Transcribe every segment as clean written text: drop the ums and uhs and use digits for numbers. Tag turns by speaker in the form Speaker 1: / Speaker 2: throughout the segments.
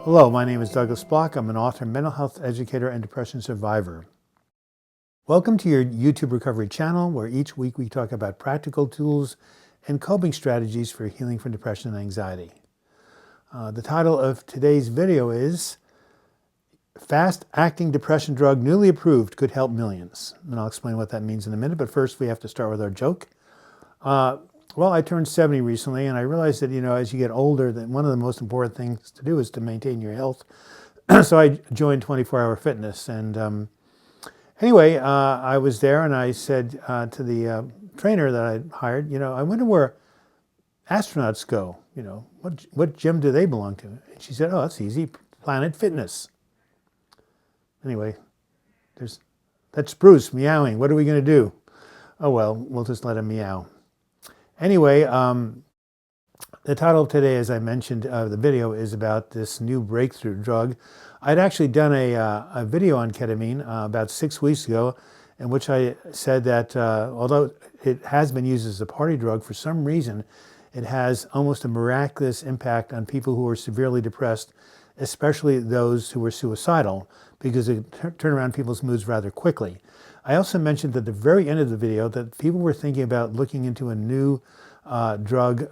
Speaker 1: Hello, my name is Douglas Bloch. I'm an author, mental health educator, and depression survivor. Welcome to your YouTube recovery channel, where each week we talk about practical tools and coping strategies for healing from depression and anxiety. The title of today's video is Fast-Acting Depression Drug Newly Approved Could Help Millions. And I'll explain what that means in a minute, but first we have to start with our joke. Well, I turned 70 recently, and I realized that, as you get older, that one of the most important things to do is to maintain your health. So I joined 24-Hour Fitness. And anyway, I was there, and I said to the trainer that I'd hired, I wonder where astronauts go. What gym do they belong to? And she said, oh, that's easy, Planet Fitness. Anyway, that's Bruce meowing. What are we going to do? Oh, well, we'll just let him meow. Anyway, the title of today, as I mentioned, the video is about this new breakthrough drug. I'd actually done a video on ketamine about 6 weeks ago, in which I said that although it has been used as a party drug, for some reason it has almost a miraculous impact on people who are severely depressed, especially those who are suicidal, because it turns around people's moods rather quickly. I also mentioned at the very end of the video that people were thinking about looking into a new drug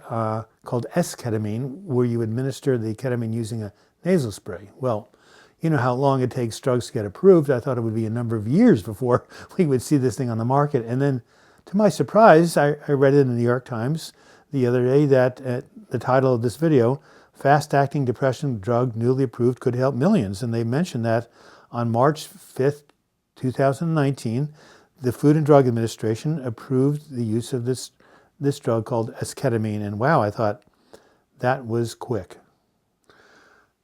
Speaker 1: called S-ketamine, where you administer the ketamine using a nasal spray. Well, you know how long it takes drugs to get approved. I thought it would be a number of years before we would see this thing on the market. And then, to my surprise, I read it in the New York Times the other day that the title of this video, Fast-Acting Depression Drug Newly Approved Could Help Millions. And they mentioned that on March 5th, 2019, the Food and Drug Administration approved the use of this drug called S-ketamine. And wow, I thought that was quick.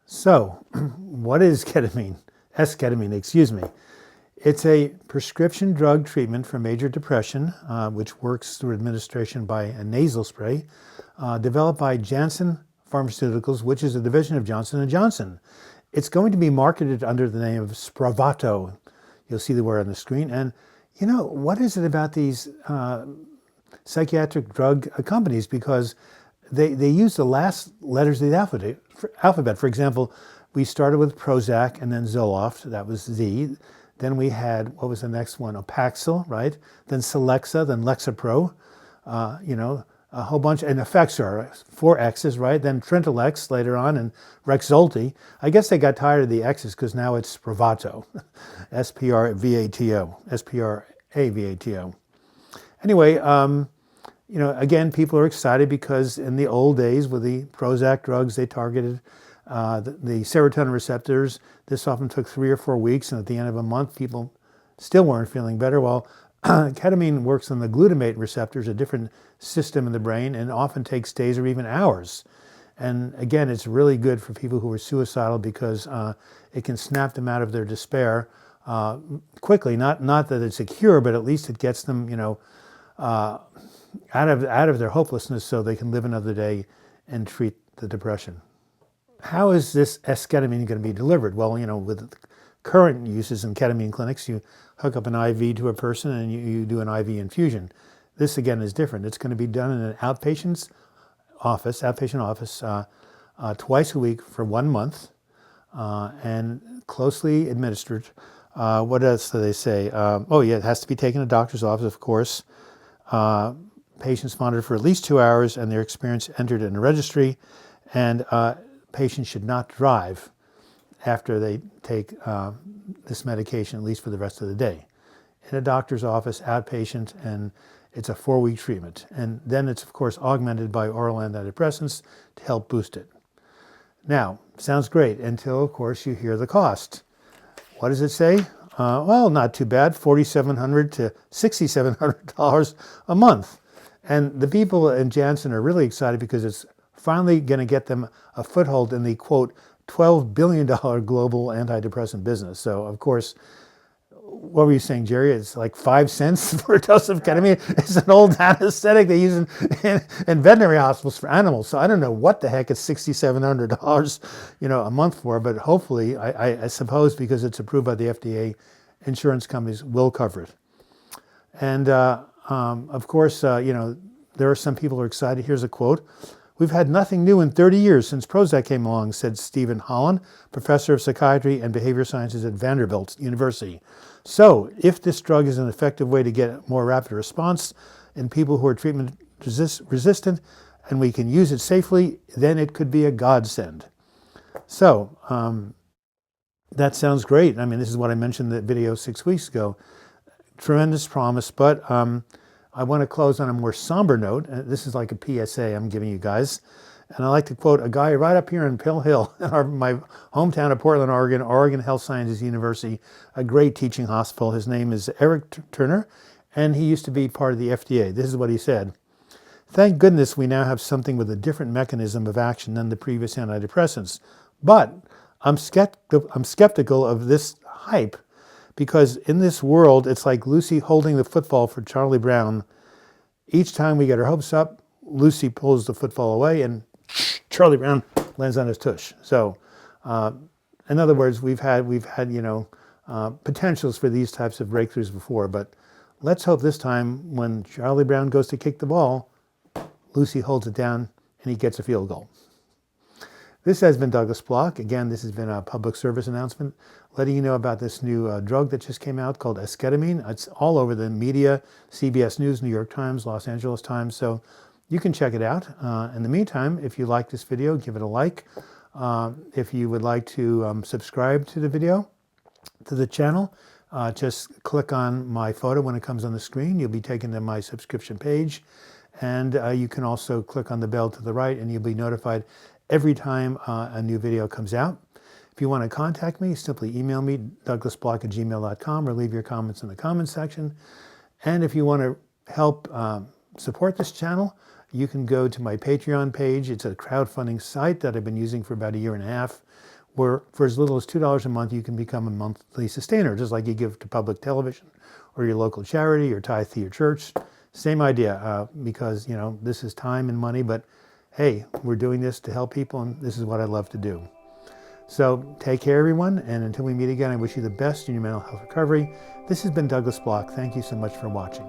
Speaker 1: So, what is ketamine? S-ketamine, excuse me. It's a prescription drug treatment for major depression, which works through administration by a nasal spray, developed by Janssen Pharmaceuticals, which is a division of Johnson & Johnson. It's going to be marketed under the name of Spravato. You'll see the word on the screen. And what is it about these psychiatric drug companies? Because they use the last letters of the alphabet. For example, we started with Prozac and then Zoloft. That was Z. Then we had, what was the next one? Paxil, right? Then Celexa, then Lexapro. A whole bunch, and Effexor, 4 X's, right? Then Trintellix later on, and Rexulti. I guess they got tired of the X's because now it's Spravato, S-P-R-V-A-T-O, S-P-R-A-V-A-T-O. Anyway, again, people are excited because in the old days with the Prozac drugs, they targeted the serotonin receptors. This often took 3 or 4 weeks, and at the end of a month, people still weren't feeling better. Well, ketamine works on the glutamate receptors, a different system in the brain, and often takes days or even hours. And again, it's really good for people who are suicidal because it can snap them out of their despair quickly. Not that it's a cure, but at least it gets them, out of their hopelessness so they can live another day and treat the depression. How is this S-ketamine going to be delivered? Well, with current uses in ketamine clinics, you hook up an IV to a person and you do an IV infusion. This, again, is different. It's going to be done in an outpatient office twice a week for 1 month and closely administered. What else do they say? It has to be taken in a doctor's office, of course. Patients monitored for at least 2 hours and their experience entered in a registry. And patients should not drive after they take this medication, at least for the rest of the day. In a doctor's office, outpatient, and it's a 4-week treatment. And then it's, of course, augmented by oral antidepressants to help boost it. Now, sounds great until, of course, you hear the cost. What does it say? Well, not too bad, $4,700 to $6,700 a month. And the people in Janssen are really excited because it's finally going to get them a foothold in the, quote, $12 billion global antidepressant business. So, of course, what were you saying, Jerry? It's like 5 cents for a dose of ketamine. It's an old anesthetic they use in veterinary hospitals for animals. So I don't know what the heck it's $6,700, a month for, but hopefully, I suppose because it's approved by the FDA, insurance companies will cover it. And of course, there are some people who are excited. Here's a quote. We've had nothing new in 30 years since Prozac came along, said Stephen Holland, professor of psychiatry and behavior sciences at Vanderbilt University. So, if this drug is an effective way to get a more rapid response in people who are treatment resistant, and we can use it safely, then it could be a godsend. So, that sounds great. I mean, this is what I mentioned in the video 6 weeks ago. Tremendous promise, but I want to close on a more somber note. This is like a PSA I'm giving you guys. And I like to quote a guy right up here in Pill Hill, my hometown of Portland, Oregon, Oregon Health Sciences University, a great teaching hospital. His name is Eric Turner, and he used to be part of the FDA. This is what he said. Thank goodness we now have something with a different mechanism of action than the previous antidepressants. But I'm skeptical of this hype, because in this world, it's like Lucy holding the football for Charlie Brown. Each time we get our hopes up, Lucy pulls the football away and Charlie Brown lands on his tush. So, in other words, we've had potentials for these types of breakthroughs before, but let's hope this time when Charlie Brown goes to kick the ball, Lucy holds it down and he gets a field goal. This has been Douglas Bloch. Again, this has been a public service announcement letting you know about this new drug that just came out called Ketamine. It's all over the media, CBS News, New York Times, Los Angeles Times, so you can check it out. In the meantime, if you like this video, give it a like. If you would like to subscribe to the video, to the channel, just click on my photo when it comes on the screen. You'll be taken to my subscription page. And you can also click on the bell to the right and you'll be notified every time a new video comes out. If you want to contact me, simply email me, douglasbloch@gmail.com, or leave your comments in the comments section. And if you want to help support this channel, you can go to my Patreon page. It's a crowdfunding site that I've been using for about 1.5 years, where for as little as $2 a month, you can become a monthly sustainer, just like you give to public television or your local charity or tithe to your church. Same idea, because this is time and money, but hey, we're doing this to help people, and this is what I love to do. So take care, everyone, and until we meet again, I wish you the best in your mental health recovery. This has been Douglas Bloch. Thank you so much for watching.